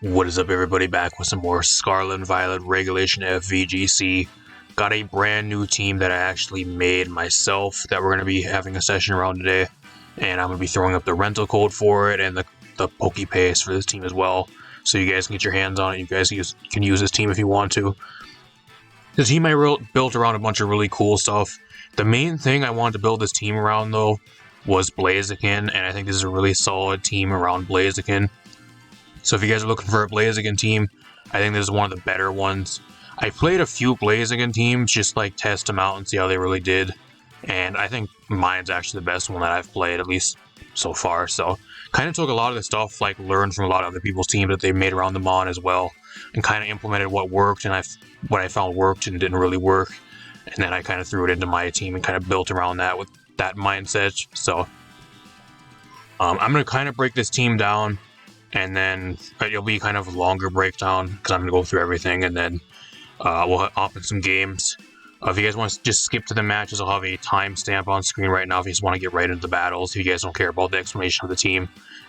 What is up, everybody? Back with some more Scarlet and Violet Regulation F VGC. Got a brand new team that I actually made myself that we're going to be having a session around today. And I'm going to be throwing up the rental code for it and the Poke Paste for this team as well. So you guys can get your hands on it. You guys can use this team if you want to. The team I built around a bunch of really cool stuff. The main thing I wanted to build this team around, though, was BLAZIKEN. And I think this is a really solid team around BLAZIKEN. So if you guys are looking for a BLAZIKEN team, I think this is one of the better ones. I played a few BLAZIKEN teams, just like test them out and see how they really did. And I think mine's actually the best one that I've played, at least so far. So kind of took a lot of the stuff, like learned from a lot of other people's teams that they made around them on as well. And kind of implemented what worked and what I found worked and didn't really work. And then I kind of threw it into my team and kind of built around that with that mindset. So I'm going to kind of break this team down. And then it'll be kind of a longer breakdown because I'm going to go through everything, and then we'll hop in some games. If you guys want to just skip to the matches, I'll have a timestamp on screen right now if you just want to get right into the battles. If you guys don't care about the explanation of the team.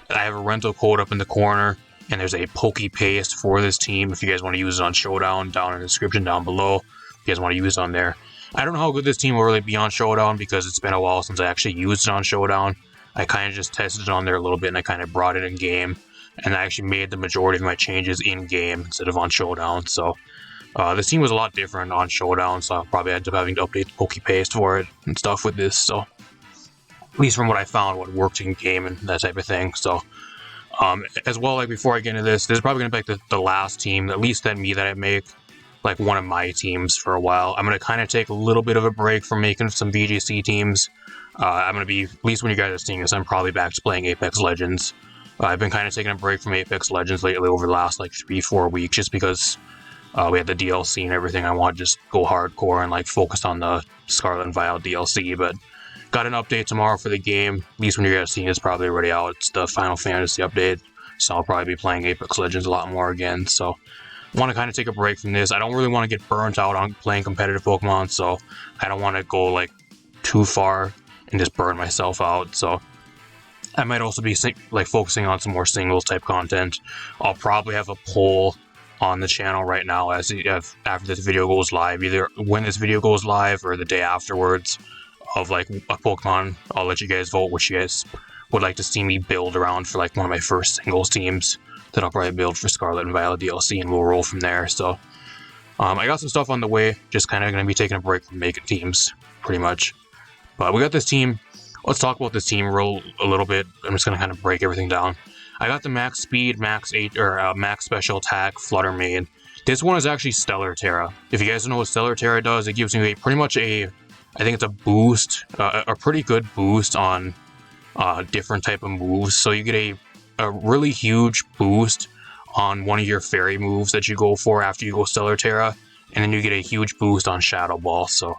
I have a rental code up in the corner, and there's a Poke Paste for this team. If you guys want to use it on Showdown, down in the description down below. If you guys want to use it on there. I don't know how good this team will really be on Showdown because it's been a while since I actually used it on Showdown. I kind of just tested it on there a little bit, and I kind of brought it in game. And I actually made the majority of my changes in-game instead of on Showdown. So this team was a lot different on Showdown, so I'll probably end up having to update the Poke Paste for it and stuff with this. So at least from what I found, what worked in-game and that type of thing. So as well, like before I get into this is probably going to be like the last team, at least that I make, like one of my teams for a while. I'm going to kind of take a little bit of a break from making some VGC teams. I'm going to be, at least when you guys are seeing this, I'm probably back to playing Apex Legends. I've been kind of taking a break from Apex Legends lately over the last like 3-4 weeks just because we had the DLC and everything. I want to just go hardcore and like focus on the Scarlet and Violet DLC, but got an update tomorrow for the game. At least when you guys are seeing it's probably already out. It's the Final Fantasy update, so I'll probably be playing Apex Legends a lot more again. So I want to kind of take a break from this. I don't really want to get burnt out on playing competitive Pokemon, so I don't want to go like too far and just burn myself out. So I might also be like focusing on some more singles type content. I'll probably have a poll on the channel right now after this video goes live, either when this video goes live or the day afterwards, of like a Pokemon. I'll let you guys vote which you guys would like to see me build around for like one of my first singles teams that I'll probably build for Scarlet and Violet DLC, and we'll roll from there. So I got some stuff on the way, just kind of going to be taking a break from making teams pretty much. But we got this team. Let's talk about this team a little bit. I'm just going to kind of break everything down. I got the max speed, max special attack, Flutter Mane. This one is actually Stellar Terra. If you guys don't know what Stellar Terra does, it gives you pretty much I think it's a boost, a pretty good boost on different type of moves. So you get a really huge boost on one of your fairy moves that you go for after you go Stellar Terra, and then you get a huge boost on Shadow Ball. So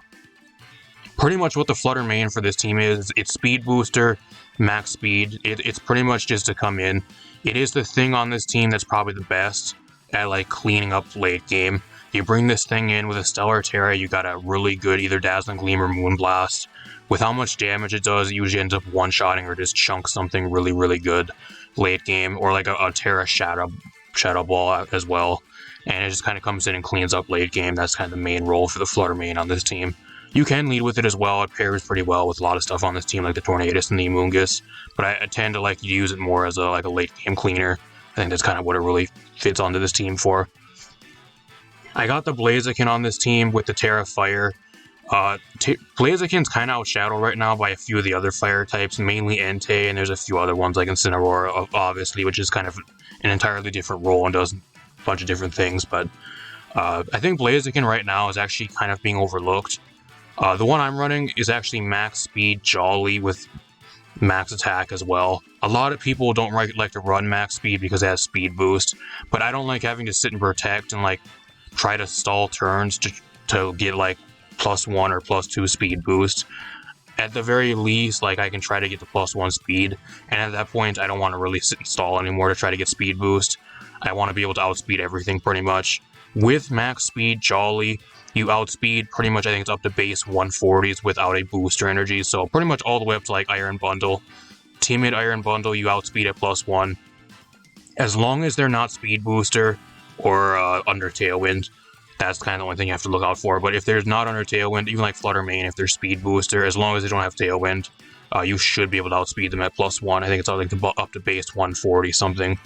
pretty much what the Flutter Mane for this team is, it's speed booster, max speed. It's pretty much just to come in. It is the thing on this team that's probably the best at like cleaning up late game. You bring this thing in with a Stellar Terra, you got a really good either Dazzling Gleam or Moonblast. With how much damage it does, it usually ends up one-shotting or just chunks something really, really good late game, or like a Terra Shadow Ball as well. And it just kind of comes in and cleans up late game. That's kind of the main role for the Flutter Mane on this team. You can lead with it as well. It pairs pretty well with a lot of stuff on this team, like the Tornadus and the Amoonguss. But I tend to like to use it more as a late game cleaner. I think that's kind of what it really fits onto this team for. I got the BLAZIKEN on this team with the Terra Fire. BLAZIKEN's kind of outshadowed right now by a few of the other fire types, mainly Entei, and there's a few other ones like Incineroar, obviously, which is kind of an entirely different role and does a bunch of different things. But I think BLAZIKEN right now is actually kind of being overlooked. The one I'm running is actually max speed Jolly with max attack as well. A lot of people don't like to run max speed because it has speed boost, but I don't like having to sit and protect and like try to stall turns to get like +1 or +2 speed boost. At the very least, like I can try to get the +1 speed, and at that point I don't want to really sit and stall anymore to try to get speed boost. I want to be able to outspeed everything pretty much. With max speed Jolly, you outspeed pretty much, I think it's up to base 140s without a booster energy, so pretty much all the way up to like Iron Bundle. Timid Iron Bundle, you outspeed at +1. As long as they're not speed booster or under tailwind, that's kind of the only thing you have to look out for. But if there's not under tailwind, even like Flutter Mane, if they're speed booster, as long as they don't have tailwind, you should be able to outspeed them at +1. I think it's like up to base 140 something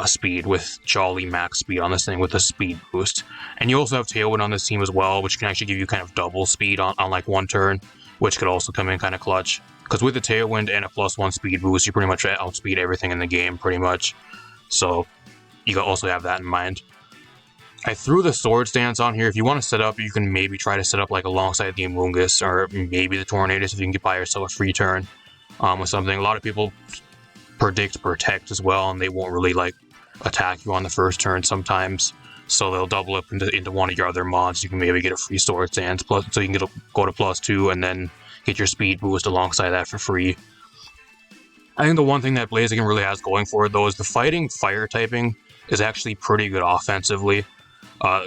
speed with Jolly max speed on this thing with a speed boost. And you also have tailwind on this team as well, which can actually give you kind of double speed on like one turn, which could also come in kind of clutch. Because with the tailwind and a +1 speed boost, you pretty much outspeed everything in the game, pretty much. So you also have that in mind. I threw the Swords Dance on here. If you want to set up, you can maybe try to set up like alongside the Amoonguss or maybe the Tornadus if you can get by yourself a free turn with something. A lot of people predict Protect as well, and they won't really like attack you on the first turn sometimes. So they'll double up into one of your other mods. You can maybe get a free Swords Dance, so you can go to +2 and then get your speed boost alongside that for free. I think the one thing that Blaziken really has going for it though is the fighting fire typing is actually pretty good offensively.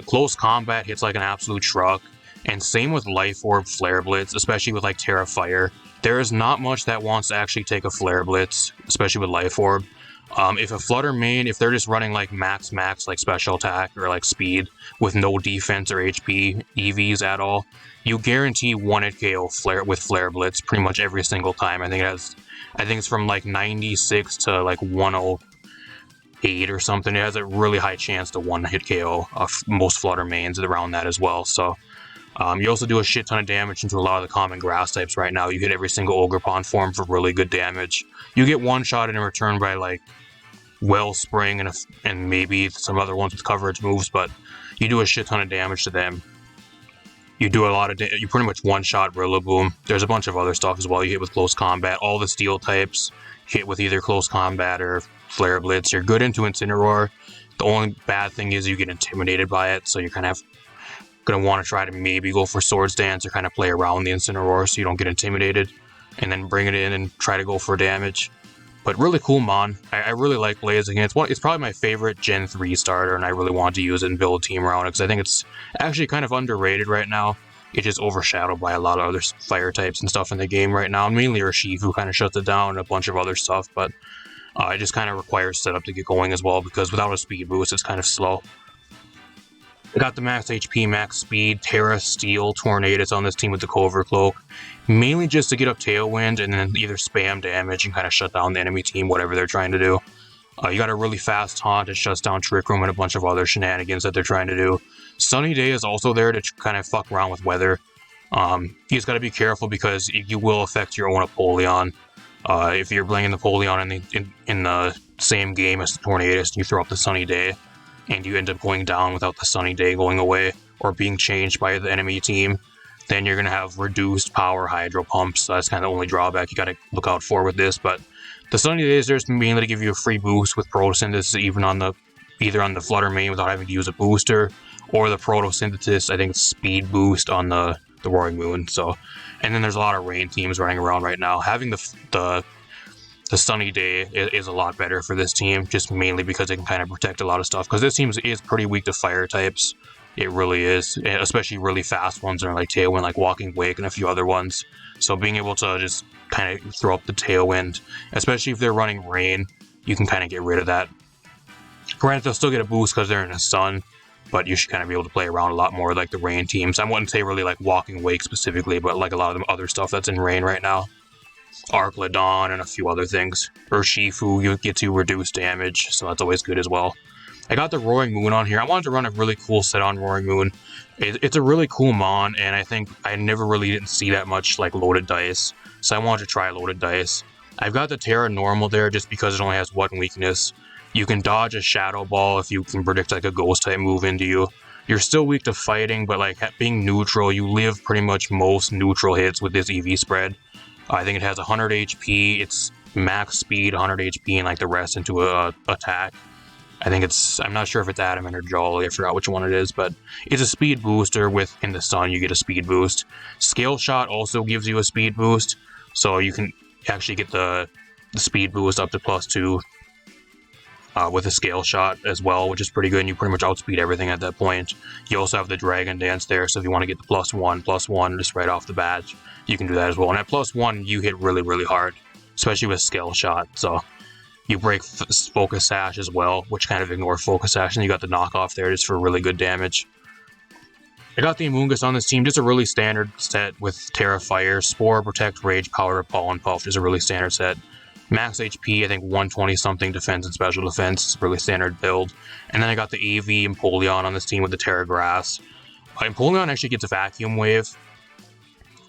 Close combat hits like an absolute truck, and same with Life Orb Flare Blitz, especially with like Terra Fire. There is not much that wants to actually take a Flare Blitz, especially with Life Orb. If a Flutter Mane, if they're just running like max like special attack or like speed with no defense or HP EVs at all, you guarantee 1-hit KO with Flare Blitz pretty much every single time. I think it's from like 96 to like 108 or something. It has a really high chance to 1-hit KO most Flutter Manes around that as well. So you also do a shit ton of damage into a lot of the common grass types right now. You hit every single Ogerpon form for really good damage. You get one shot in return by like Wellspring and maybe some other ones with coverage moves, but you do a shit ton of damage to them. You do a lot of you pretty much one-shot Rillaboom. There's a bunch of other stuff as well. You hit with close combat. All the steel types hit with either close combat or Flare Blitz. You're good into Incineroar. The only bad thing is you get intimidated by it, so you're kind of going to want to try to maybe go for Swords Dance or kind of play around the Incineroar so you don't get intimidated, and then bring it in and try to go for damage. But really cool mon. I really like Blaziken. It's probably my favorite Gen 3 starter, and I really want to use it and build a team around it because I think it's actually kind of underrated right now. It's just overshadowed by a lot of other fire types and stuff in the game right now, and mainly Urshifu who kind of shuts it down and a bunch of other stuff, but it just kind of requires setup to get going as well because without a speed boost, it's kind of slow. I got the max HP, max speed, Terra, Steel, Tornadus on this team with the Cover Cloak. Mainly just to get up Tailwind and then either spam damage and kind of shut down the enemy team, whatever they're trying to do. You got a really fast taunt that shuts down Trick Room and a bunch of other shenanigans that they're trying to do. Sunny Day is also there to kind of fuck around with weather. You just got to be careful because you will affect your own Apollyon. If you're playing Apollyon in the same game as the Tornadus, you throw up the Sunny Day, and you end up going down without the Sunny Day going away or being changed by the enemy team, then you're going to have reduced power Hydro Pumps. So that's kind of the only drawback you got to look out for with this. But the Sunny Day is there mainly to give you a free boost with Photosynthesis, either on the Flutter Mane without having to use a booster, or the Photosynthesis, I think it's speed boost on the Roaring Moon. So, and then there's a lot of rain teams running around right now. Having the Sunny Day is a lot better for this team, just mainly because it can kind of protect a lot of stuff. Because this team is pretty weak to fire types. It really is, especially really fast ones that are like Tailwind, like Walking Wake and a few other ones. So being able to just kind of throw up the Tailwind, especially if they're running Rain, you can kind of get rid of that. Granted, they'll still get a boost because they're in the sun, but you should kind of be able to play around a lot more like the Rain teams. I wouldn't say really like Walking Wake specifically, but like a lot of the other stuff that's in Rain right now. Arclodon and a few other things. Urshifu, you get to reduce damage, so that's always good as well. I got the Roaring Moon on here. I wanted to run a really cool set on Roaring Moon. It's a really cool mon, and I think I never really didn't see that much like loaded dice, so I wanted to try loaded dice. I've got the Terra Normal there just because it only has one weakness. You can dodge a Shadow Ball if you can predict like a Ghost type move into you. You're still weak to fighting, but like being neutral, you live pretty much most neutral hits with this EV spread. I think it has 100 HP, it's max speed, 100 HP, and like the rest into a attack. I think I'm not sure if it's Adamant or Jolly, I forgot which one it is, but it's a speed booster with, in the sun, you get a speed boost. Scale Shot also gives you a speed boost, so you can actually get the speed boost up to +2 with a Scale Shot as well, which is pretty good, and you pretty much outspeed everything at that point. You also have the Dragon Dance there, so if you want to get the +1 just right off the bat, you can do that as well. And at +1, you hit really, really hard, especially with Scale Shot, so You break Focus Sash as well, which kind of ignores Focus Sash, and you got the knockoff there just for really good damage. I got the Amoonguss on this team, just a really standard set with Terra Fire, Spore, Protect, Rage, Power, Repel, and Puff, just a really standard set. Max HP, I think 120 something defense and special defense, it's a really standard build. And then I got the AV Empoleon on this team with the Terra Grass. Empoleon actually gets a Vacuum Wave.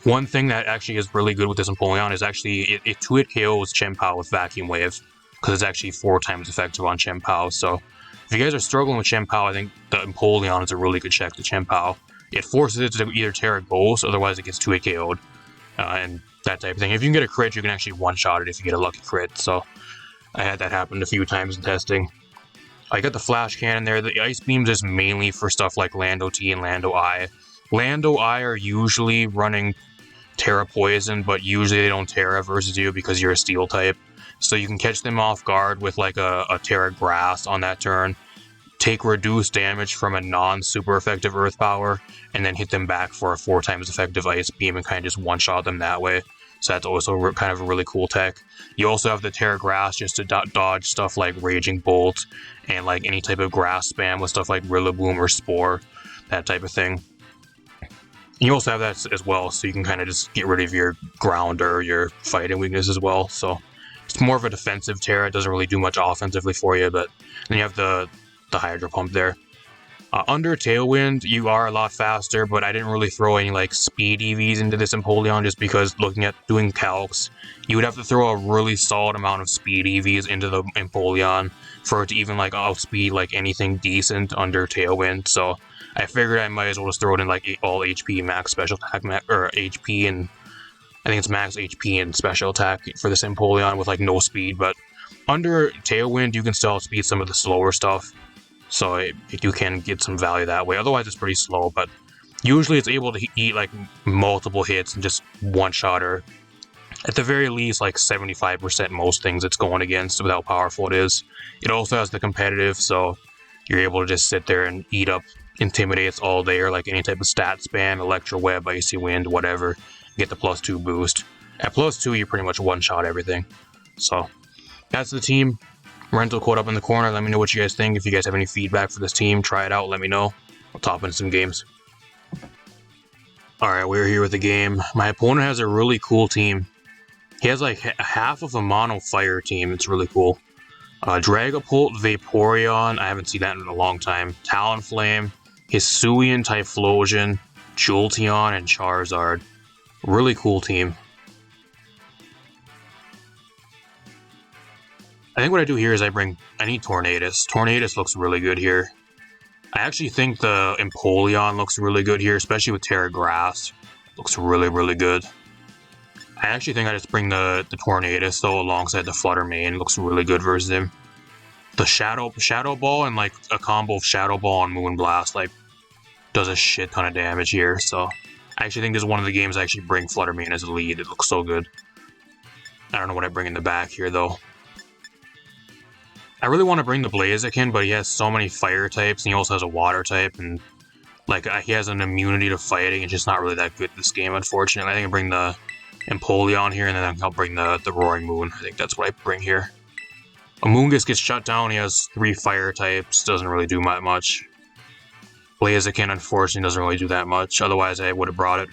One thing that actually is really good with this Empoleon is actually it 2-hit KOs Chien-Pao with Vacuum Wave, because it's actually 4 times effective on Chien-Pao. So if you guys are struggling with Chien-Pao, I think the Empoleon is a really good check to Chien-Pao. It forces it to either Terra Ghost, otherwise it gets 2-hit KO'd, and that type of thing. If you can get a crit, you can actually one-shot it if you get a lucky crit, so I had that happen a few times in testing. I got the Flash Cannon there. The Ice Beams is mainly for stuff like Lando T and Lando I. Lando I are usually running Terra Poison, but usually they don't Terra versus you because you're a Steel type. So you can catch them off guard with like a Terra Grass on that turn, take reduced damage from a non-super effective Earth Power, and then hit them back for a 4 times effective Ice Beam and kind of just one-shot them that way. So that's also kind of a really cool tech. You also have the Terra Grass just to dodge stuff like Raging Bolt and like any type of grass spam with stuff like Rillaboom or Spore, that type of thing. You also have that as well, so you can kind of just get rid of your ground or your fighting weakness as well. So it's more of a defensive Terra. It doesn't really do much offensively for you, but then you have the Hydro Pump there. Under Tailwind, you are a lot faster, but I didn't really throw any like speed EVs into this Empoleon just because looking at doing calcs, you would have to throw a really solid amount of speed EVs into the Empoleon for it to even like outspeed like anything decent under Tailwind. So I figured I might as well just throw it in like all HP, max special attack, or HP, and I think it's max HP and special attack for this Empoleon with like no speed. But under Tailwind, you can still outspeed some of the slower stuff. So you can get some value that way. Otherwise, it's pretty slow, but usually it's able to eat like multiple hits and just one-shot or at the very least like 75% most things it's going against with how powerful it is. It also has the competitive, so you're able to just sit there and eat up Intimidates all day or like any type of stat spam, Electro Web, Icy Wind, whatever. Get the +2 boost. At +2, you pretty much one-shot everything. So that's the team. Rental quote up in the corner. Let me know what you guys think. If you guys have any feedback for this team, try it out. Let me know. I'll top in some games. Alright, we're here with the game. My opponent has a really cool team. He has like half of a mono fire team. It's really cool. Dragapult, Vaporeon. I haven't seen that in a long time. Talonflame, Hisuian, Typhlosion, Jolteon, and Charizard. Really cool team. I think what I do here is I need Tornadus. Tornadus looks really good here. I actually think the Empoleon looks really good here, especially with Terra Grass. Looks really, really good. I actually think I just bring the Tornadus though alongside the Flutter Mane. Looks really good versus him. The Shadow Ball and like a combo of Shadow Ball and Moonblast like does a shit ton of damage here. So I actually think this is one of the games I actually bring Flutter Mane as a lead. It looks so good. I don't know what I bring in the back here though. I really want to bring the Blaziken, but he has so many fire types, and he also has a water type, and like he has an immunity to fighting. It's just not really that good this game, unfortunately. I think I bring the Empoleon here, and then I'll bring the Roaring Moon. I think that's what I bring here. Amoonguss gets shut down. He has 3 fire types. Doesn't really do much. Blaziken, unfortunately, doesn't really do that much. Otherwise, I would have brought it.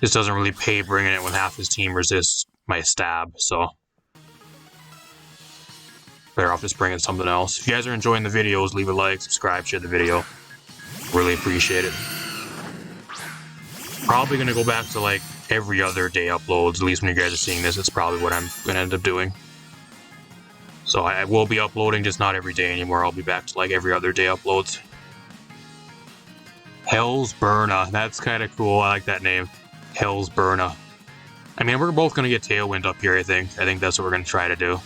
This doesn't really pay bringing it when half his team resists my stab, so better off just bringing something else. If you guys are enjoying the videos, leave a like, subscribe, share the video. Really appreciate it. Probably going to go back to like every other day uploads. At least when you guys are seeing this, it's probably what I'm going to end up doing. So I will be uploading, just not every day anymore. I'll be back to like every other day uploads. Hell's Burna. That's kind of cool. I like that name. Hell's Burna. I mean, we're both going to get Tailwind up here, I think. I think that's what we're going to try to do.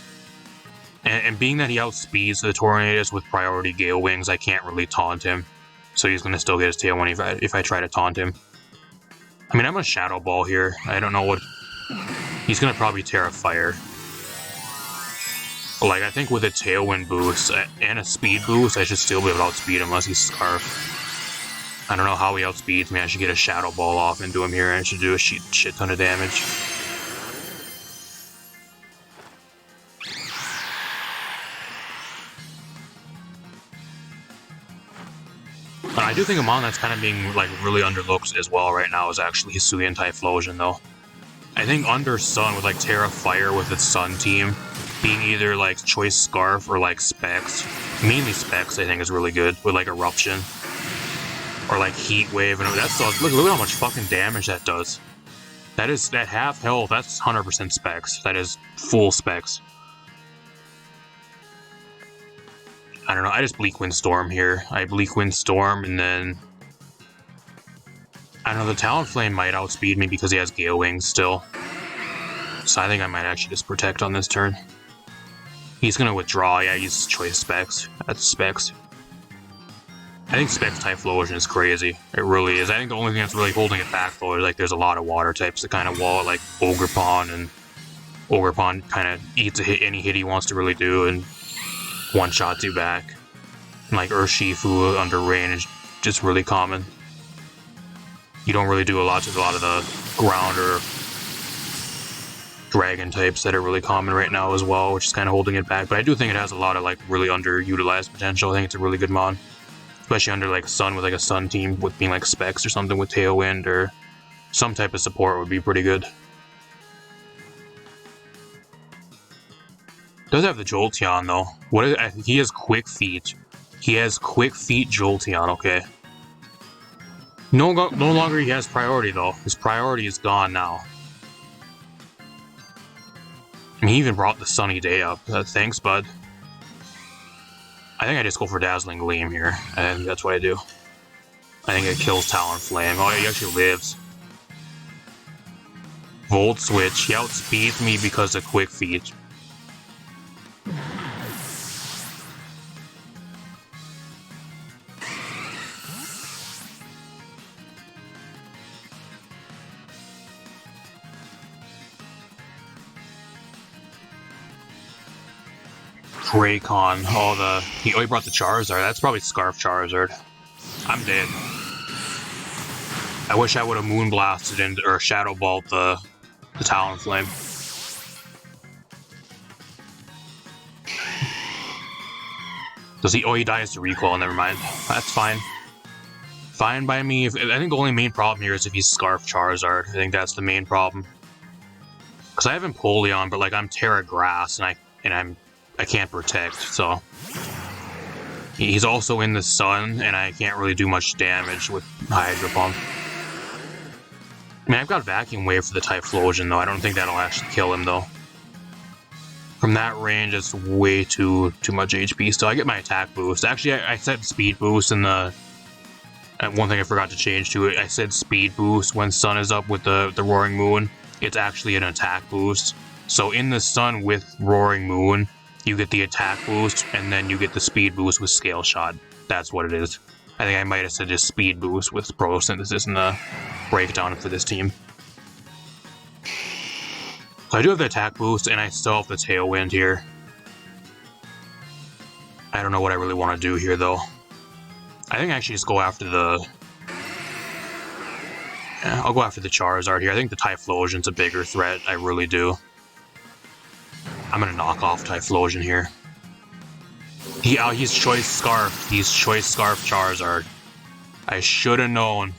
And being that he outspeeds the Tornadus with priority Gale Wings, I can't really taunt him. So he's going to still get his Tailwind if I try to taunt him. I mean, I'm a Shadow Ball here. I don't know what... He's going to probably Terra Fire. But like, I think with a Tailwind boost and a Speed boost, I should still be able to outspeed him unless he's Scarf. I don't know how he outspeeds me. I should get a Shadow Ball off into him here, and I should do a shit ton of damage. I do think a mon that's kind of being like really underlooked as well right now is actually Hisuian Typhlosion though. I think under Sun with like Terra Fire with its Sun team being either like Choice Scarf or like Specs, mainly Specs I think is really good with like Eruption or like Heat Wave and that stuff. Look at how much fucking damage that does. That is that half health. That's 100% Specs. That is full Specs. I don't know. I just Bleak Wind Storm here. I Bleak Wind Storm and then I don't know. The Talonflame might outspeed me because he has Gale Wings still. So I think I might actually just Protect on this turn. He's gonna withdraw. Yeah, he's Choice Specs. That's Specs. I think Specs Typhlosion is crazy. It really is. I think the only thing that's really holding it back though is like there's a lot of water types that kind of wall it, like Ogerpon, and Ogerpon kind of eats any hit he wants to really do and one-shots you back. And like Urshifu under range, just really common. You don't really do a lot to a lot of the ground or dragon types that are really common right now as well, which is kind of holding it back. But I do think it has a lot of like really underutilized potential. I think it's a really good mon. Especially under like Sun with like a Sun team with being like Specs or something with Tailwind or some type of support would be pretty good. Does have the Jolteon though. What is he has Quick Feet. He has Quick Feet Jolteon, okay. No longer he has priority though. His priority is gone now. I mean, he even brought the Sunny Day up. Thanks, bud. I think I just go for Dazzling Gleam here. I think that's what I do. I think it kills Talonflame. Oh, he actually lives. Volt Switch. He outspeeds me because of Quick Feet. Raycon. Oh, he brought the Charizard. That's probably Scarf Charizard. I'm dead. I wish I would have Moonblasted into, or Shadow Ball the Talonflame. Does he? Oh, he dies to recoil. Never mind. That's fine. Fine by me. I think the only main problem here is if he's Scarf Charizard. I think that's the main problem. Because I have Empoleon, but like I'm Terra Grass, and I can't protect, so he's also in the Sun, and I can't really do much damage with Hydro Pump. I mean, I've got Vacuum Wave for the Typhlosion, though. I don't think that'll actually kill him, though. From that range, it's way too much HP. So I get my attack boost. Actually, I said speed boost in the... one thing I forgot to change to it, I said speed boost when Sun is up with the Roaring Moon. It's actually an attack boost. So in the Sun with Roaring Moon, you get the attack boost, and then you get the speed boost with Scale Shot. That's what it is. I think I might have said just speed boost with Photosynthesis in the breakdown for this team. So I do have the attack boost, and I still have the Tailwind here. I don't know what I really want to do here, though. I think I actually just go after the... Yeah, I'll go after the Charizard here. I think the Typhlosion's a bigger threat. I really do. I'm gonna knock off Typhlosion here. He's Choice Scarf. He's Choice Scarf Charizard. I should have known.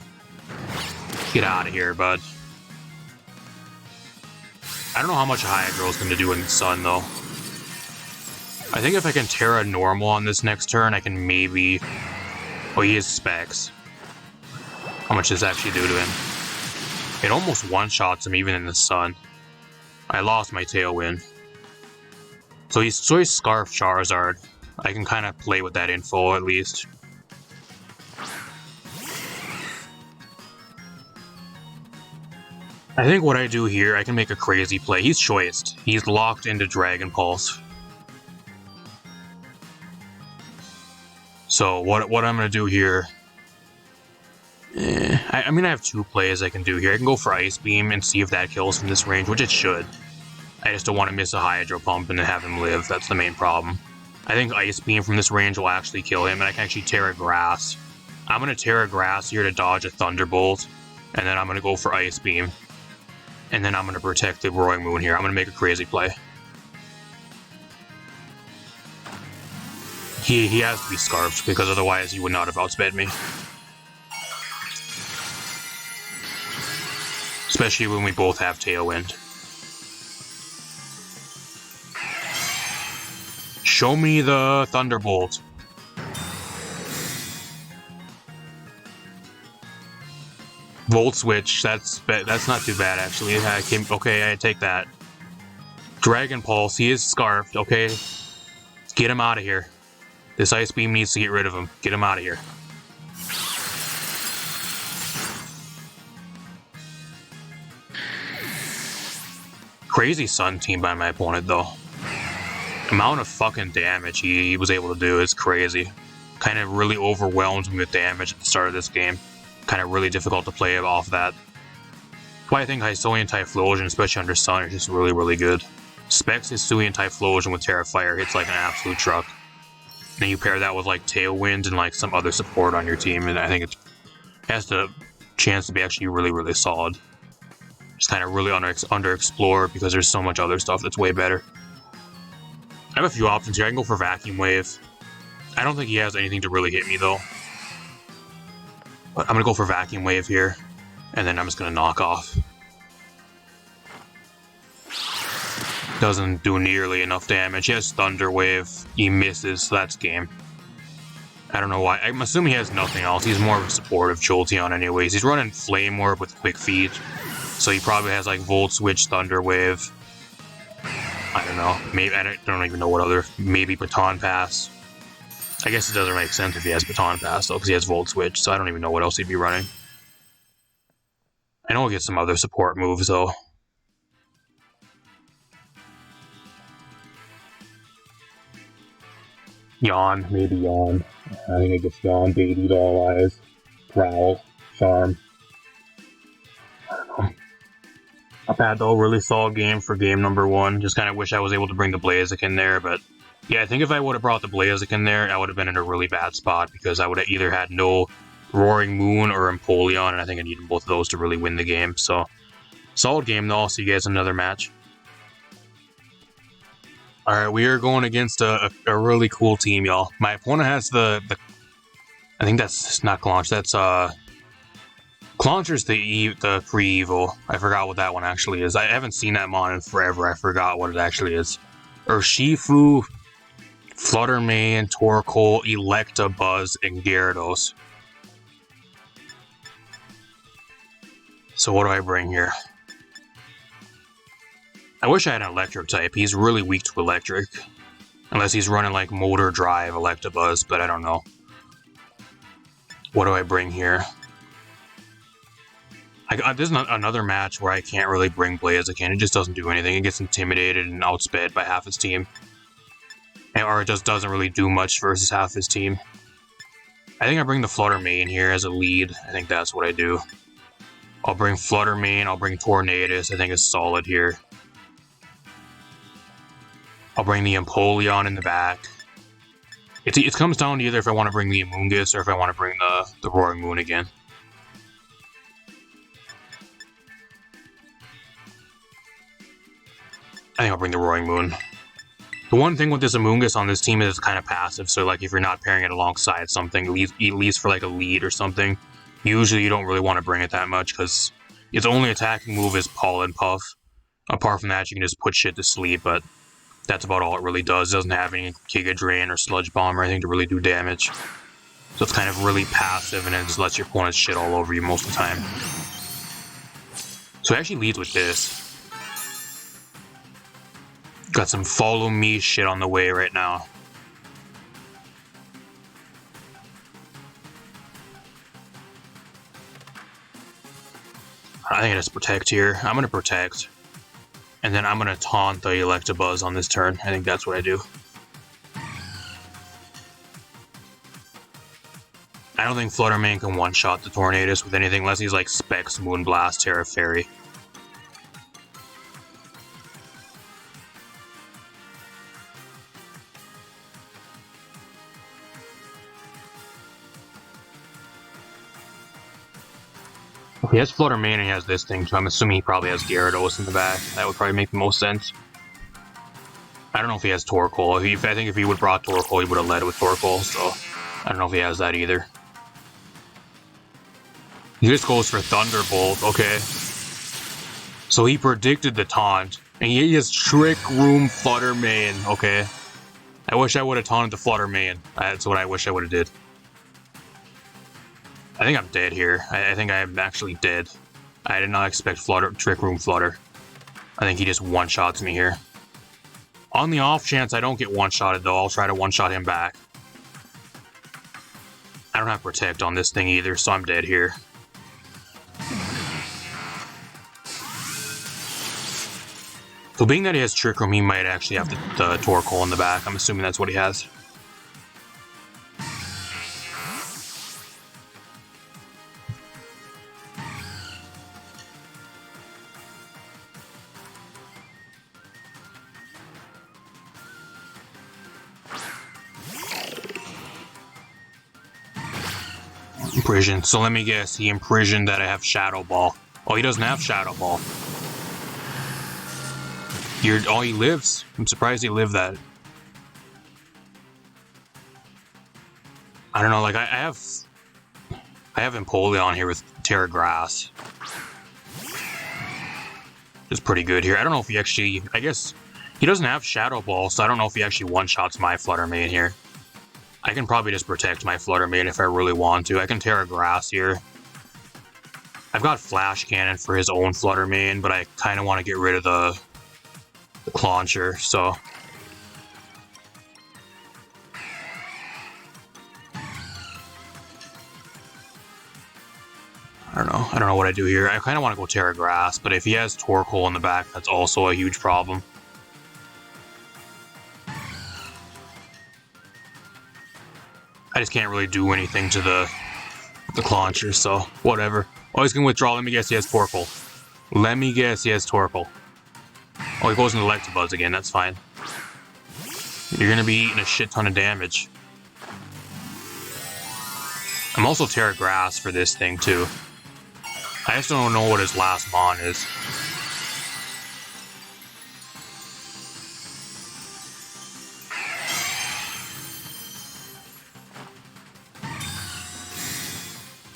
Get out of here, bud. I don't know how much Hydro's gonna do in the Sun, though. I think if I can Terra Normal on this next turn, I can maybe... Oh, he is Specs. How much does that actually do to him? It almost one-shots him even in the Sun. I lost my Tailwind. So he's Choice Scarf Charizard. I can kind of play with that info at least. I think what I do here, I can make a crazy play. He's choiced. He's locked into Dragon Pulse. So what I'm going to do here... I mean, I have two plays I can do here. I can go for Ice Beam and see if that kills from this range, which it should. I just don't want to miss a Hydro Pump and have him live. That's the main problem. I think Ice Beam from this range will actually kill him, and I can actually Terra Grass. I'm going to Terra Grass here to dodge a Thunderbolt, and then I'm going to go for Ice Beam. And then I'm going to protect the Roaring Moon here. I'm going to make a crazy play. He has to be Scarfed, because otherwise he would not have outsped me. Especially when we both have Tailwind. Show me the Thunderbolt. Volt Switch, that's not too bad actually. Okay, I take that. Dragon Pulse, he is scarfed, okay. Get him out of here. This Ice Beam needs to get rid of him. Get him out of here. Crazy Sun team by my opponent though. Amount of fucking damage he was able to do is crazy. Kind of really overwhelmed me with damage at the start of this game. Kind of really difficult to play off that. That's why I think Hisuian Typhlosion, especially under Sun, is just really, really good. Specs Hisuian Typhlosion with Terra Fire hits like an absolute truck. And then you pair that with like Tailwind and like some other support on your team, and I think it has the chance to be actually really, really solid. Just kind of really underexplored because there's so much other stuff that's way better. I have a few options here. I can go for Vacuum Wave. I don't think he has anything to really hit me though. But I'm gonna go for Vacuum Wave here, and then I'm just gonna knock off. Doesn't do nearly enough damage. He has Thunder Wave. He misses, so that's game. I don't know why. I'm assuming he has nothing else. He's more of a supportive Jolteon anyways. He's running Flame Orb with Quick Feet, so he probably has like Volt Switch, Thunder Wave. I don't know. Maybe I don't even know what other. Maybe Baton Pass. I guess it doesn't make sense if he has Baton Pass though, because he has Volt Switch. So I don't even know what else he'd be running. I know he'll get some other support moves though. Yawn, maybe Yawn. I think it gets Yawn, Baby, All Eyes, Growl, Charm. I don't know. Not bad though, really solid game for game number 1. Just kind of wish I was able to bring the Blaziken there, but yeah, I think if I would have brought the Blaziken there, I would have been in a really bad spot because I would have either had no Roaring Moon or Empoleon, and I think I needed both of those to really win the game. So, solid game though. I'll see you guys in another match. Alright, we are going against a really cool team, y'all. My opponent has the I think that's not Claunch, that's Clauncher's the pre-evo. I forgot what that one actually is. I haven't seen that mon in forever. I forgot what it actually is. Urshifu, Fluttermane, Torkoal, Electabuzz, and Gyarados. So what do I bring here? I wish I had an electric type. He's really weak to electric. Unless he's running like Motor Drive Electabuzz, but I don't know. What do I bring here? This is another match where I can't really bring Blaziken. It just doesn't do anything. It gets intimidated and outsped by half his team. Or it just doesn't really do much versus half his team. I think I bring the Fluttermane here as a lead. I think that's what I do. I'll bring Fluttermane. I'll bring Tornadus. I think it's solid here. I'll bring the Empoleon in the back. It comes down to either if I want to bring the Amoonguss or if I want to bring the Roaring Moon again. I think I'll bring the Roaring Moon. The one thing with this Amoonguss on this team is it's kind of passive, so like if you're not pairing it alongside something, at least for like a lead or something, usually you don't really want to bring it that much because its only attacking move is Pollen Puff. Apart from that, you can just put shit to sleep, but that's about all it really does. It doesn't have any Giga Drain or Sludge Bomb or anything to really do damage. So it's kind of really passive and it just lets your opponent shit all over you most of the time. So it actually leads with this. Got some follow me shit on the way right now. I think I just protect here. I'm gonna protect. And then I'm gonna taunt the Electabuzz on this turn. I think that's what I do. I don't think Fluttermane can one-shot the Tornadus with anything unless he's like Specs, Moonblast, Terra Fairy. If he has Fluttermane and he has this thing, so I'm assuming he probably has Gyarados in the back. That would probably make the most sense. I don't know if he has Torkoal. I think if he would have brought Torkoal, he would have led with Torkoal, so I don't know if he has that either. He just goes for Thunderbolt, okay. So he predicted the taunt, and he has Trick Room Flutter Main, okay? I wish I would have taunted the Flutter Main. That's what I wish I would have did. I think I'm dead here. I think I am actually dead. I did not expect Trick Room Flutter. I think he just one-shots me here. On the off chance I don't get one-shotted, though, I'll try to one-shot him back. I don't have Protect on this thing either, so I'm dead here. So being that he has Trick Room, he might actually have the Torkoal in the back. I'm assuming that's what he has. Imprison. So let me guess, he imprisoned that I have Shadow Ball. Oh, he doesn't have Shadow Ball. Oh, he lives. I'm surprised he lived that. I don't know, like I have Empoleon here with Terra Grass. It's pretty good here. I don't know if he actually, I guess he doesn't have Shadow Ball, so I don't know if he actually one-shots my Flutter Mane here. I can probably just protect my Flutter Mane if I really want to. I can Terra Grass here. I've got Flash Cannon for his own Flutter Mane, but I kind of want to get rid of the Clauncher, so... I don't know what I do here. I kind of want to go Terra Grass, but if he has Torkoal in the back, that's also a huge problem. I just can't really do anything to the Clauncher, so whatever. Oh, he's going to withdraw. Let me guess he has Torkoal. Let me guess he has Torkoal. Oh, he goes into Electabuzz again. That's fine. You're going to be eating a shit ton of damage. I'm also Terra Grass for this thing, too. I just don't know what his last Mon is.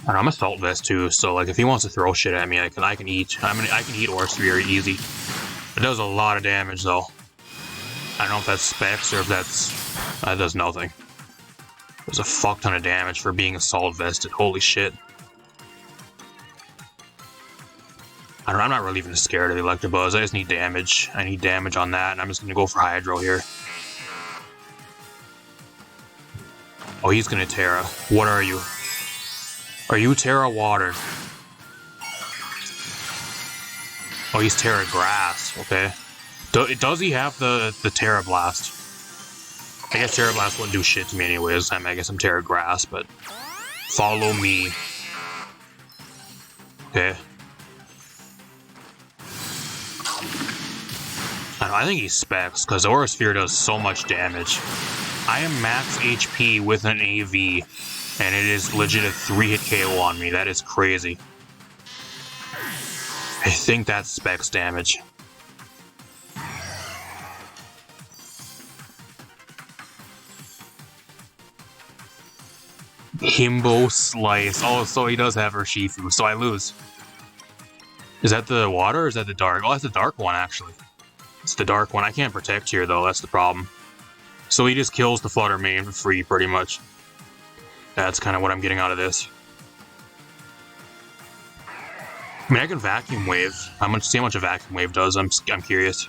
And I'm Assault Vest too, so like if he wants to throw shit at me, I can eat. I can eat Aura Sphere easy. It does a lot of damage though. I don't know if that's specs or if that does nothing. There's a fuck ton of damage for being Assault Vested. Holy shit. I'm not really even scared of the Electabuzz. I just need damage. I need damage on that, and I'm just gonna go for Hydro here. Oh, he's gonna Terra. What are you? Are you Terra Water? Oh, he's Terra Grass. Okay. Does he have the Terra Blast? I guess Terra Blast wouldn't do shit to me anyways. I guess I'm Terra Grass, but follow me. Okay. I think he specs, because Aura Sphere does so much damage. I am max HP with an AV, and it is legit a 3-hit KO on me. That is crazy. I think that's specs damage. Himbo Slice. Oh, so he does have Urshifu, so I lose. Is that the water or is that the dark? Oh, that's the dark one, actually. It's the dark one. I can't protect here, though. That's the problem. So he just kills the Flutter Mane for free, pretty much. That's kind of what I'm getting out of this. I mean, I can Vacuum Wave. See how much a Vacuum Wave does. I'm curious.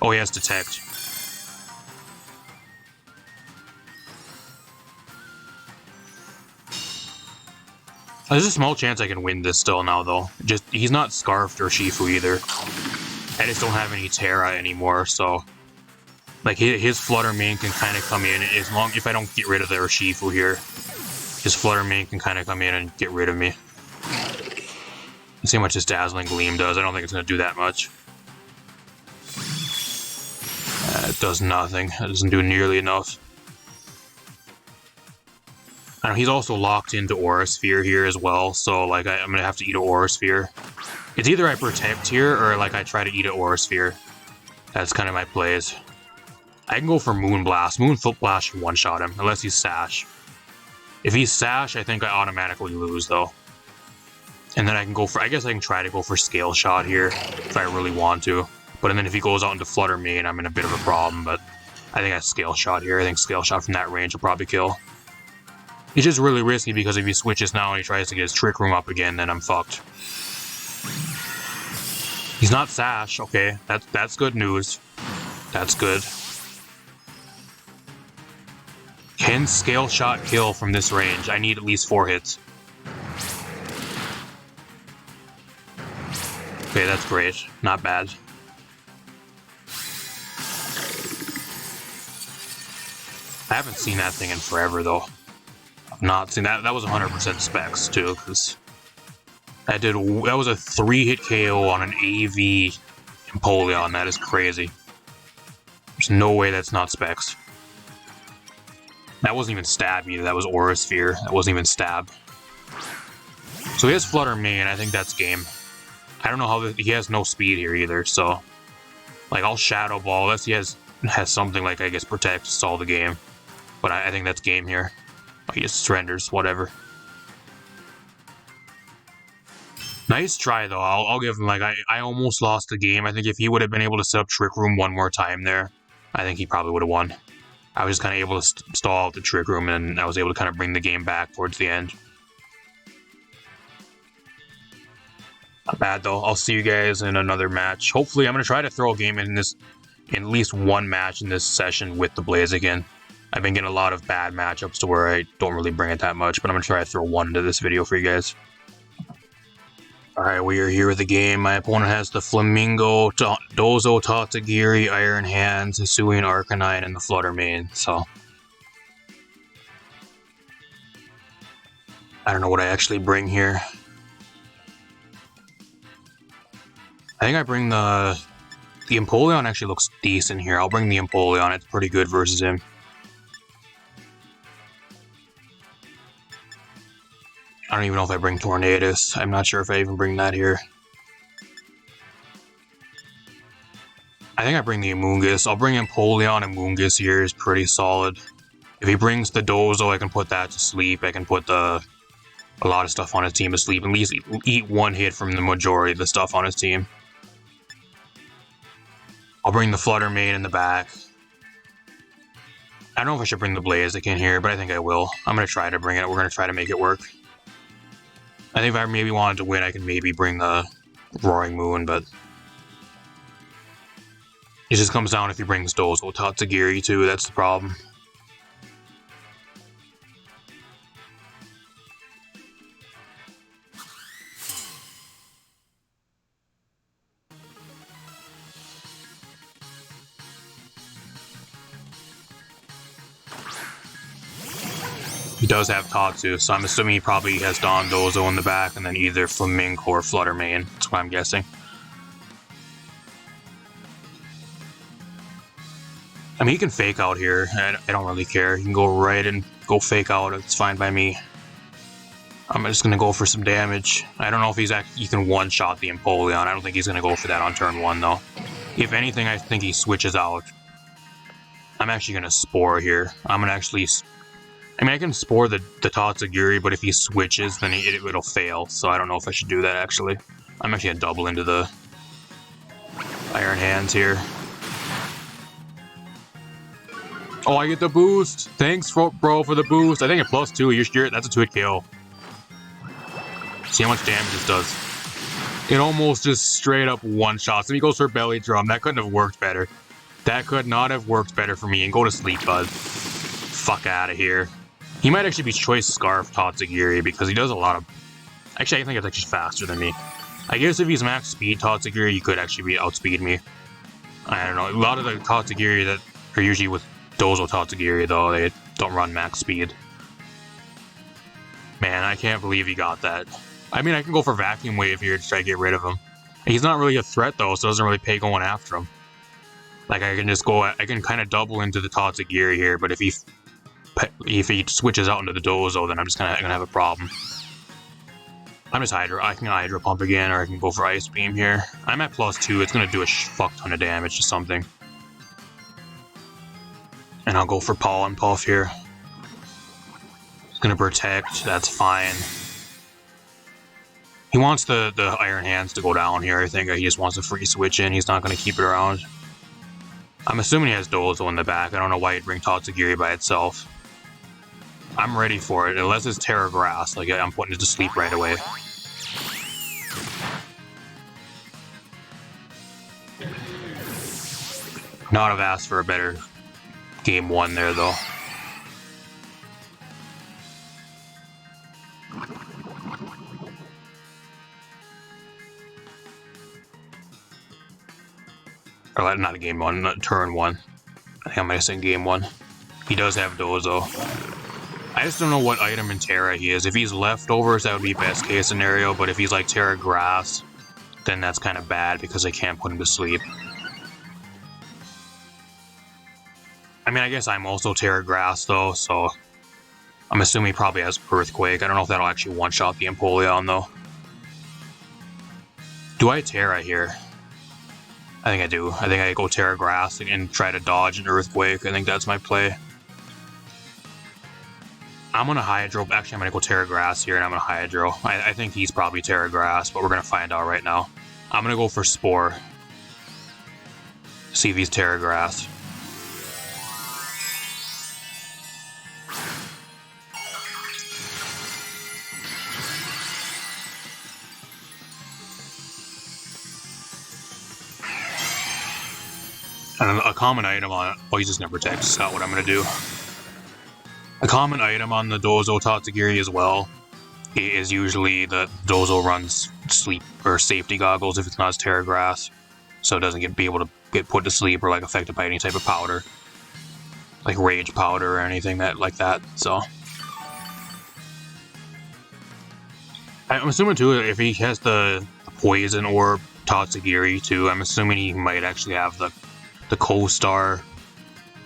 Oh, he has Detect. There's a small chance I can win this still now, though. He's not Scarfed or Shifu either. I just don't have any Terra anymore, so... Like, his Flutter Mane can kind of come in, if I don't get rid of the Urshifu here. His Flutter Mane can kind of come in and get rid of me. Let's see how much his Dazzling Gleam does. I don't think it's going to do that much. It does nothing. It doesn't do nearly enough. I know, he's also locked into Aura Sphere here as well, so like I'm going to have to eat an Aura Sphere. It's either I protect here, or like I try to eat an Aura Sphere. That's kind of my plays. I can go for Moonblast. Moonblast should one-shot him, unless he's Sash. If he's Sash, I think I automatically lose, though. And then I can go for, I guess I can try to go for Scale Shot here if I really want to. But then if he goes out into Flutter Mane, I'm in a bit of a problem. But I think I Scale Shot here. I think Scale Shot from that range will probably kill. It's just really risky because if he switches now and he tries to get his Trick Room up again, then I'm fucked. He's not Sash. Okay, that's good news. That's good. Can Scale Shot kill from this range? I need at least 4 hits. Okay, that's great. Not bad. I haven't seen that thing in forever, though. I've not seen that. That was 100% specs, too, because that was a 3-hit KO on an AV Empoleon. That is crazy. There's no way that's not specs. That wasn't even stab either. That was Aura Sphere. That wasn't even stab. So he has Flutter Mane. I think that's game. I don't know how he has no speed here either. So, like, I'll Shadow Ball unless he has something like, I guess, Protect to stall the game. But I think that's game here. Oh, he just surrenders. Whatever. Nice try though. I'll give him, like, I almost lost the game. I think if he would have been able to set up Trick Room one more time there, I think he probably would have won. I was just kind of able to stall out the Trick Room, and I was able to kind of bring the game back towards the end. Not bad though. I'll see you guys in another match. Hopefully, I'm going to try to throw a game in at least one match in this session with the BLAZIKEN. I've been getting a lot of bad matchups to where I don't really bring it that much, but I'm going to try to throw one into this video for you guys. Alright, we are here with the game. My opponent has the Flamingo, Dozo, Tatsugiri, Iron Hands, Hisuian Arcanine, and the Flutter Mane, so I don't know what I actually bring here. I think I bring the Empoleon actually looks decent here. I'll bring the Empoleon, it's pretty good versus him. I don't even know if I bring Tornadus. I'm not sure if I even bring that here. I think I bring the Amoonguss. I'll bring Empoleon. Amoonguss here is pretty solid. If he brings the Dozo, I can put that to sleep. I can put a lot of stuff on his team to sleep. At least eat one hit from the majority of the stuff on his team. I'll bring the Flutter Mane in the back. I don't know if I should bring the BLAZIKEN here, but I think I will. I'm going to try to bring it. We're going to try to make it work. I think if I maybe wanted to win, I could maybe bring the Roaring Moon, but it just comes down if he brings Dozo Tatsugiri too, that's the problem. He does have Tatsu, so I'm assuming he probably has Dozo in the back, and then either Flamingo or Flutter Mane. That's what I'm guessing. I mean, he can fake out here. I don't really care. He can go right and go fake out. It's fine by me. I'm just going to go for some damage. I don't know if he can one-shot the Empoleon. I don't think he's going to go for that on turn 1, though. If anything, I think he switches out. I'm actually going to Spore here. I'm going to actually... I mean, I can Spore the Tatsugiri, but if he switches, then it'll fail. So I don't know if I should do that, actually. I'm actually going to double into the Iron Hands here. Oh, I get the boost! Thanks, bro, for the boost. I think at +2, that's a 2-hit KO. See how much damage this does. It almost just straight up one-shots. If he goes for Belly Drum, that couldn't have worked better. That could not have worked better for me. And go to sleep, bud. Fuck out of here. He might actually be Choice Scarf Tatsugiri because he does a lot of... Actually, I think it's actually faster than me. I guess if he's max speed Tatsugiri, he could actually outspeed me. I don't know. A lot of the Tatsugiri that are usually with Dozo Tatsugiri, though, they don't run max speed. Man, I can't believe he got that. I mean, I can go for Vacuum Wave here to try to get rid of him. He's not really a threat, though, so it doesn't really pay going after him. Like, I can just go... I can kind of double into the Tatsugiri here, but if he switches out into the Dozo, then I'm just gonna have a problem. I'm just I can Hydro Pump again, or I can go for Ice Beam here. I'm at +2. It's gonna do a fuck ton of damage to something. And I'll go for Pollen Puff here. It's gonna protect. That's fine. He wants the Iron Hands to go down here. I think he just wants a free switch in. He's not going to keep it around. I'm assuming he has Dozo in the back. I don't know why he'd bring Tatsugiri by itself. I'm ready for it, unless it's Terra Grass. Like, I'm putting it to sleep right away. Not have asked for a better game one there, though. Or not a game one, not turn one. I think I might have said game one. He does have Dozo. I just don't know what item in Terra he is. If he's leftovers, that would be best case scenario, but if he's like Terra Grass, then that's kind of bad because I can't put him to sleep. I mean, I guess I'm also Terra Grass though, so I'm assuming he probably has Earthquake. I don't know if that'll actually one-shot the Empoleon though. Do I Terra here? I think I do. I think I go Terra Grass and try to dodge an Earthquake. I think that's my play. I'm going to Hydro. Actually, I'm going to go Terra Grass here, and I'm going to Hydro. I think he's probably Terra Grass, but we're going to find out right now. I'm going to go for Spore. See if he's Terra Grass. And a common item on it. Oh, he's just never protect. That's not what I'm going to do. A common item on the Dozo Tatsugiri as well is usually the Dozo runs sleep or safety goggles if it's not Terra Grass, so it doesn't be able to get put to sleep or like affected by any type of powder, like Rage powder or anything like that. So I'm assuming too if he has the Poison Orb Tatsugiri too, I'm assuming he might actually have the Co-Star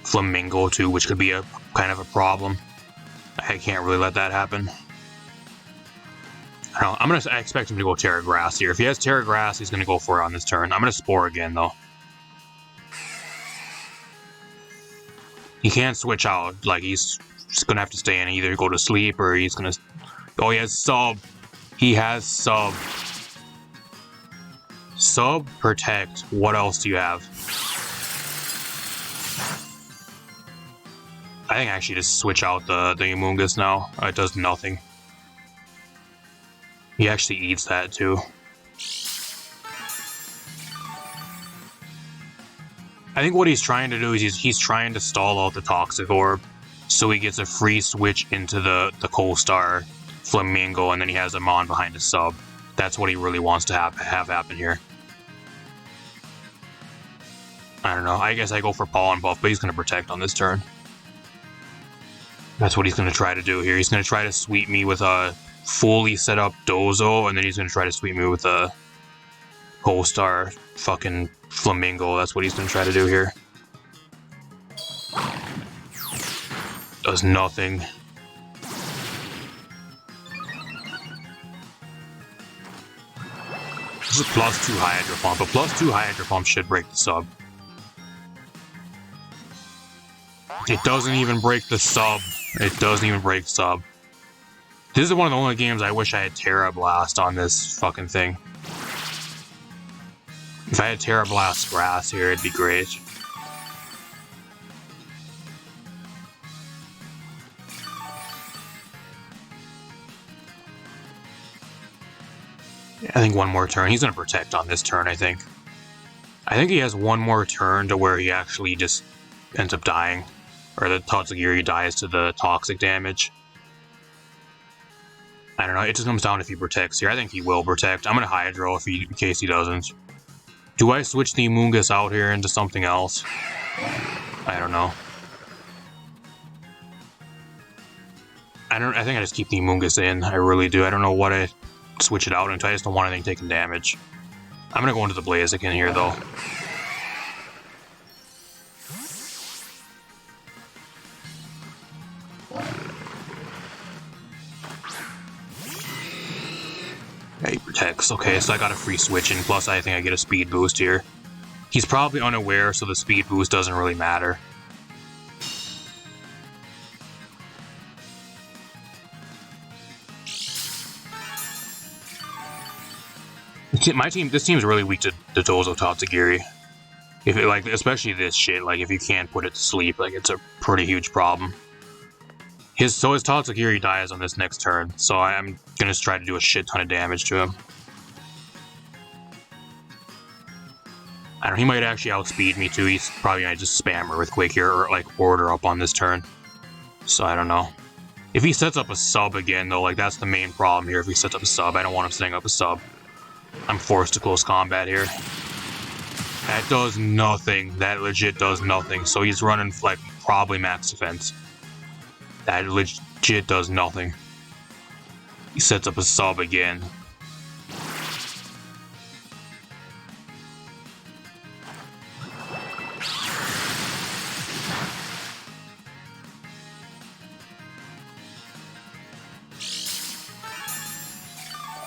Flamingo too, which could be a kind of a problem. I can't really let that happen. I expect him to go Terra Grass here. If he has Terra Grass, he's going to go for it on this turn. I'm going to Spore again, though. He can't switch out. Like, he's just going to have to stay in and either go to sleep or he's going to... Oh, he has Sub. He has Sub. Sub, Protect. What else do you have? I think I actually just switch out the Amoonguss now. It does nothing. He actually eats that too. I think what he's trying to do is he's trying to stall out the Toxic Orb so he gets a free switch into the Co-Star Flamingo and then he has a Mon behind his Sub. That's what he really wants to have happen here. I don't know. I guess I go for Pollen Buff, but he's going to Protect on this turn. That's what he's going to try to do here. He's going to try to sweep me with a fully set up Dozo, and then he's going to try to sweep me with a Co-Star fucking Flamingo. That's what he's going to try to do here. Does nothing. This is a +2 Hydro Pump. A +2 Hydro Pump should break the Sub. It doesn't even break the Sub. It doesn't even break Sub. This is one of the only games I wish I had Terra Blast on this fucking thing. If I had Terra Blast Grass here, it'd be great. I think one more turn. He's going to Protect on this turn, I think. I think he has one more turn to where he actually just ends up dying. Or the Tatsugiri dies to the toxic damage. I don't know, it just comes down if he Protects here. I think he will Protect. I'm going to Hydro in case he doesn't. Do I switch the Amoonguss out here into something else? I don't know. I think I just keep the Amoonguss in. I really do. I don't know what I switch it out into. I just don't want anything taking damage. I'm going to go into the Blaziken here, though. Yeah, he Protects. Okay, so I got a free switch in, plus I think I get a speed boost here. He's probably unaware, so the speed boost doesn't really matter. This team's really weak to Dozo Tatsugiri. If it, like, especially this shit, like, if you can't put it to sleep, like, it's a pretty huge problem. His Tatsugiri dies on this next turn, so I'm gonna try to do a shit ton of damage to him. I don't know, he might actually outspeed me too. He's probably gonna just spam Earthquake here, or, like, order up on this turn. So, I don't know. If he sets up a sub again, though, like, that's the main problem here. If he sets up a sub, I don't want him setting up a sub. I'm forced to close combat here. That does nothing. That legit does nothing. So he's running, like, probably max defense. That legit does nothing. He sets up a sub again.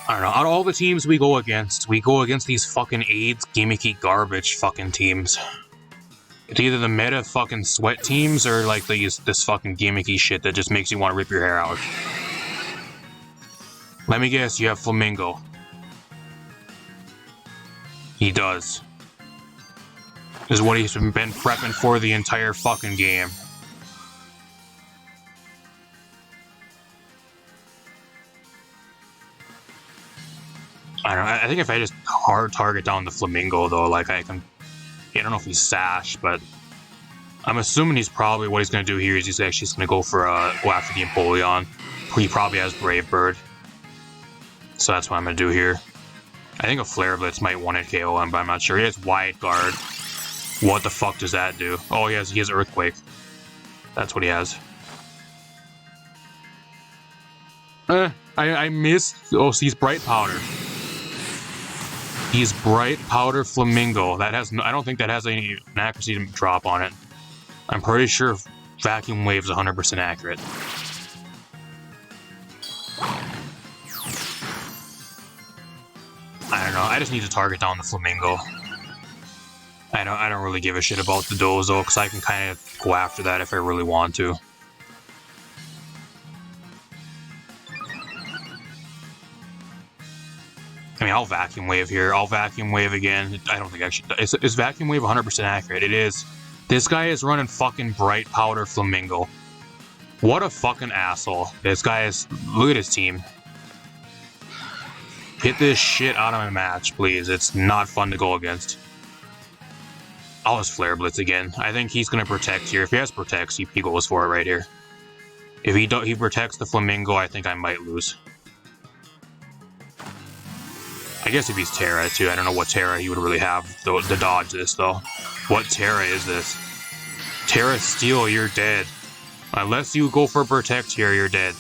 I don't know, out of all the teams we go against these fucking AIDS gimmicky garbage fucking teams. It's either the meta fucking sweat teams or like this fucking gimmicky shit that just makes you want to rip your hair out. Let me guess, you have Flamingo. He does. This is what he's been prepping for the entire fucking game. I don't know, I think if I just hard target down the Flamingo though, like I can... I don't know if he's Sash, but... I'm assuming he's probably... What he's going to do here is he's actually just going to go after the Empoleon. He probably has Brave Bird. So that's what I'm going to do here. I think a Flare Blitz might 1-hit KO him, but I'm not sure. He has Wide Guard. What the fuck does that do? Oh, he has Earthquake. That's what he has. I missed... Oh, so he's Bright Powder. He's Bright Powder Flamingo. That has no, I don't think that has an accuracy drop on it. I'm pretty sure Vacuum Wave's 100% accurate. I don't know. I just need to target down the Flamingo. I don't really give a shit about the Dozo because I can kind of go after that if I really want to. I mean, I'll Vacuum Wave here. I'll Vacuum Wave again. I don't think actually... Is Vacuum Wave 100% accurate? It is. This guy is running fucking Bright Powder Flamingo. What a fucking asshole. This guy is... Look at his team. Hit this shit out of my match, please. It's not fun to go against. I'll just Flare Blitz again. I think he's going to Protect here. If he has Protects, he goes for it right here. If he protects the Flamingo, I think I might lose. I guess if he's Terra too, I don't know what Terra he would really have to dodge this though. What Terra is this? Terra Steel, you're dead. Unless you go for Protect here, you're dead.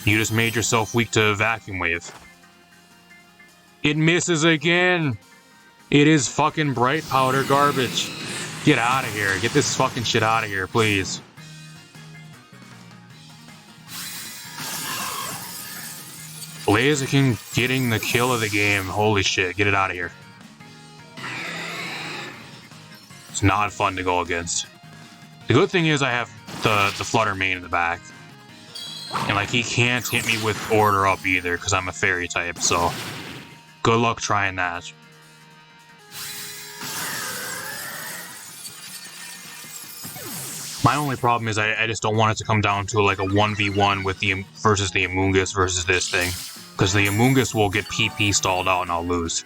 You just made yourself weak to Vacuum Wave. It misses again! It is fucking Bright Powder garbage. Get out of here. Get this fucking shit out of here, please. BLAZIKEN getting the kill of the game. Holy shit, get it out of here. It's not fun to go against. The good thing is I have the Flutter main in the back. And like he can't hit me with Order Up either because I'm a Fairy type, so good luck trying that. My only problem is I just don't want it to come down to like a 1v1 with versus the Amoonguss versus this thing. Because the Amoonguss will get PP stalled out and I'll lose.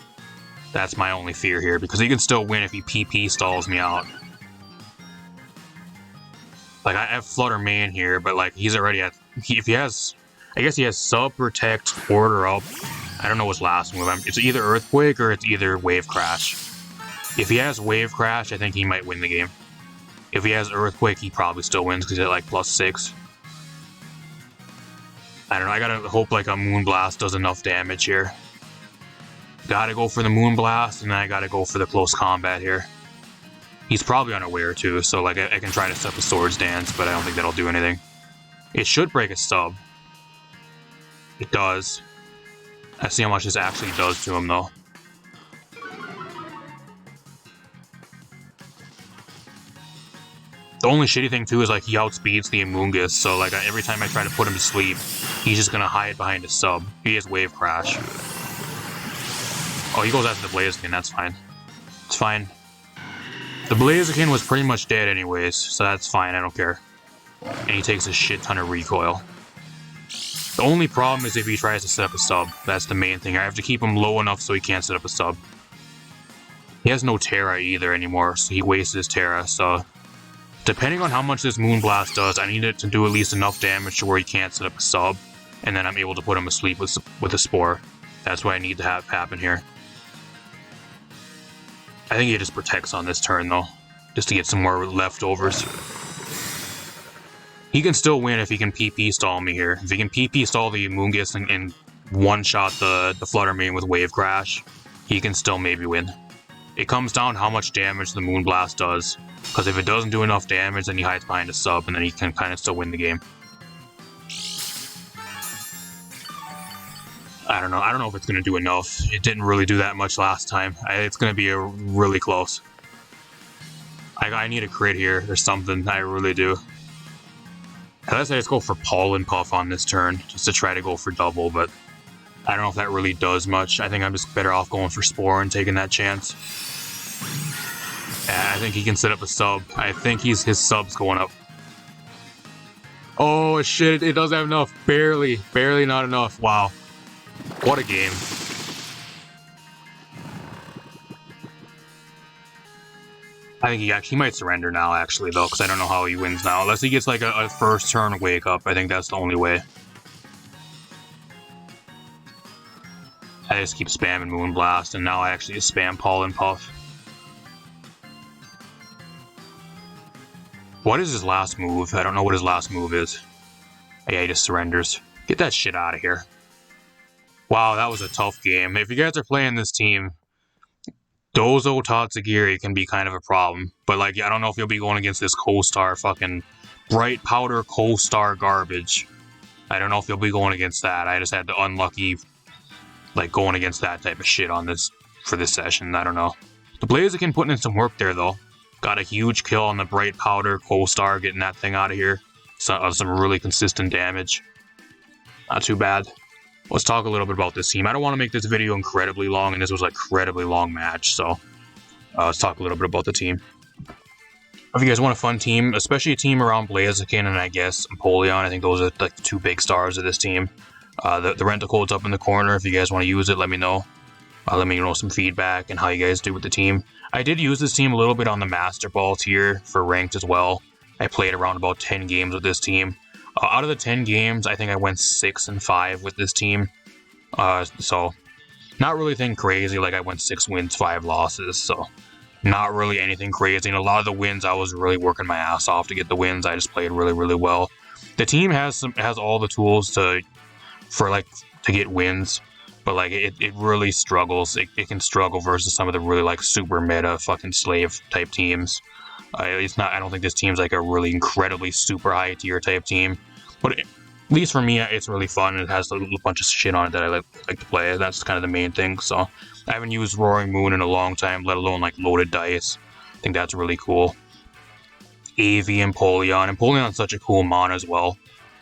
That's my only fear here, because he can still win if he PP stalls me out. Like, I have Flutter Man here, but like, he's already at... If he has... I guess he has Sub, Protect, Order Up. I don't know what's last move. It's either Earthquake or it's either Wave Crash. If he has Wave Crash, I think he might win the game. If he has Earthquake, he probably still wins because he's at like +6. I don't know, I gotta hope like a Moonblast does enough damage here. Gotta go for the Moonblast, and then I gotta go for the close combat here. He's probably unaware too, so like I can try to set up a Swords Dance, but I don't think that'll do anything. It should break a sub. It does. Let's see how much this actually does to him though. The only shitty thing too is like he outspeeds the Amoonguss, so like every time I try to put him to sleep, he's just gonna hide behind a sub. He has Wave Crash. Oh, he goes after the Blaziken, that's fine. It's fine. The Blaziken was pretty much dead anyways, so that's fine, I don't care. And he takes a shit ton of recoil. The only problem is if he tries to set up a sub. That's the main thing. I have to keep him low enough so he can't set up a sub. He has no Terra either anymore, so he wastes his Terra, so... Depending on how much this Moonblast does, I need it to do at least enough damage to where he can't set up a sub, and then I'm able to put him asleep with a Spore. That's what I need to have happen here. I think he just protects on this turn, though, just to get some more leftovers. He can still win if he can PP stall me here. If he can PP stall the Moongus and one-shot the Flutter Mane with Wave Crash, he can still maybe win. It comes down to how much damage the Moonblast does, because if it doesn't do enough damage, then he hides behind a sub, and then he can kind of still win the game. I don't know if it's going to do enough. It didn't really do that much last time. It's going to be really close. I need a crit here or something, I really do. Unless I just go for Pollen Puff on this turn, just to try to go for double, but I don't know if that really does much. I think I'm just better off going for Spore and taking that chance. Yeah, I think he can set up a sub. I think his sub's going up. Oh shit, it does have enough. Barely not enough. Wow. What a game. I think he might surrender now, actually, though, because I don't know how he wins now. Unless he gets, like, a first turn wake up. I think that's the only way. I just keep spamming Moonblast, and now I actually just spam Pollen Puff. What is his last move? I don't know what his last move is. Yeah, he just surrenders. Get that shit out of here. Wow, that was a tough game. If you guys are playing this team, Dozo Tatsugiri can be kind of a problem. But, like, I don't know if you'll be going against this Co-Star fucking Bright Powder Co-Star garbage. I don't know if you'll be going against that. I just had the unlucky, like, going against that type of shit on this, for this session. I don't know. The Blaziken putting in some work there, though. Got a huge kill on the Bright Powder Co-Star, getting that thing out of here. Some really consistent damage. Not too bad. Let's talk a little bit about this team. I don't want to make this video incredibly long, and this was an incredibly long match, so let's talk a little bit about the team. If you guys want a fun team, especially a team around Blaziken and I guess Empoleon, I think those are like the two big stars of this team. The rental code's up in the corner. If you guys want to use it, let me know. Let me know some feedback and how you guys do with the team. I did use this team a little bit on the Master Ball tier for ranked as well. I played around about 10 games with this team. Out of the 10 games, I think I went 6-5 with this team. So, not really anything crazy. Like, I went 6 wins, 5 losses. So, not really anything crazy. And a lot of the wins, I was really working my ass off to get the wins. I just played really, really well. The team has all the tools to get wins. But, like, it really struggles. It can struggle versus some of the really, like, super meta fucking slave type teams. It's not. I don't think this team's like a really incredibly super high tier type team, but at least for me, it's really fun. It has a bunch of shit on it that I like to play. That's kind of the main thing. So I haven't used Roaring Moon in a long time, let alone like loaded dice. I think that's really cool. AV and Empoleon. Empoleon's such a cool mon as well.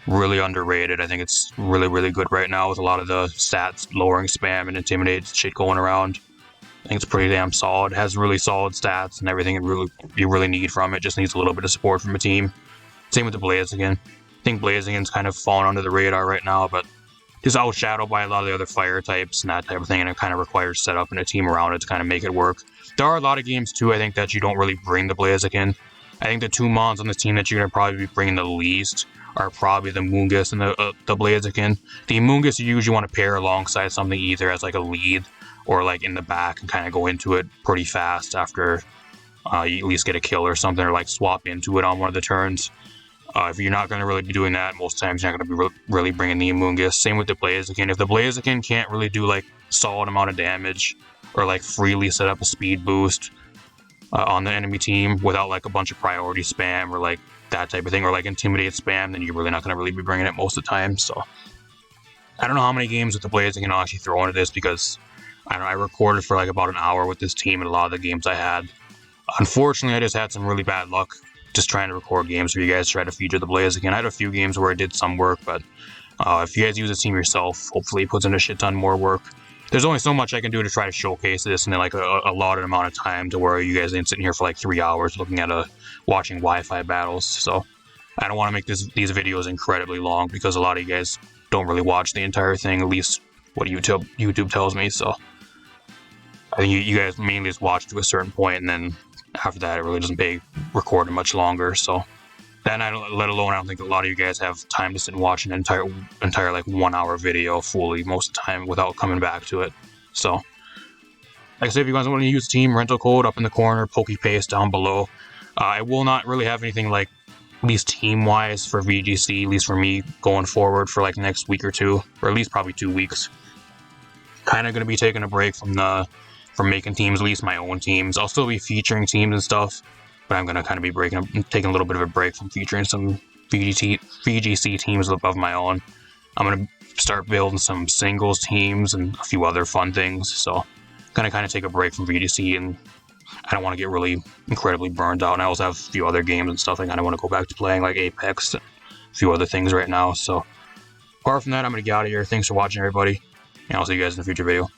Really underrated. I think it's really, really good right now with a lot of the stats lowering spam and intimidate shit going around. I think it's pretty damn solid. It has really solid stats and everything you really need from it. Just needs a little bit of support from a team. Same with the Blaziken. I think Blaziken's kind of fallen under the radar right now, but just outshadowed by a lot of the other fire types and that type of thing, and it kind of requires setup and a team around it to kind of make it work. There are a lot of games, too, I think, that you don't really bring the Blaziken. I think the two mons on this team that you're going to probably be bringing the least are probably the Moongus and the Blaziken. The Moongus you usually want to pair alongside something either as like a lead or like in the back and kind of go into it pretty fast after you at least get a kill or something, or like swap into it on one of the turns. If you're not going to really be doing that, most times you're not going to be really bringing the Amoonguss. Same with the Blaziken. If the Blaziken can't really do like solid amount of damage or like freely set up a speed boost on the enemy team without like a bunch of priority spam or like that type of thing, or like intimidate spam, then you're really not going to really be bringing it most of the time. So I don't know how many games with the Blaziken I'll actually throw into this, because I recorded for like about an hour with this team and a lot of the games I had. Unfortunately, I just had some really bad luck just trying to record games for you guys to try to feature the Blaziken. I had a few games where I did some work, but if you guys use this team yourself, hopefully it puts in a shit ton more work. there's only so much I can do to try to showcase this in like a allotted amount of time to where you guys ain't sitting here for like 3 hours looking at watching Wi-Fi battles. So I don't want to make these videos incredibly long because a lot of you guys don't really watch the entire thing, at least what YouTube tells me. So I think you guys mainly just watch to a certain point, and then after that it really doesn't pay recording much longer. So then let alone I don't think a lot of you guys have time to sit and watch an entire like 1 hour video fully most of the time without coming back to it. So like I said, if you guys want to use team rental code up in the corner, PokePaste down below. I will not really have anything like at least team wise for VGC, at least for me going forward for like the next week or two, or at least probably 2 weeks. Kind of going to be taking a break from making teams, at least my own teams. I'll still be featuring teams and stuff, but I'm going to kind of be taking a little bit of a break from featuring some VGC teams of my own. I'm going to start building some singles teams and a few other fun things, so going to kind of take a break from VGC, and I don't want to get really incredibly burned out. And I also have a few other games and stuff I kind of want to go back to playing, like Apex and a few other things right now. So apart from that, I'm going to get out of here. Thanks for watching, everybody, and I'll see you guys in a future video.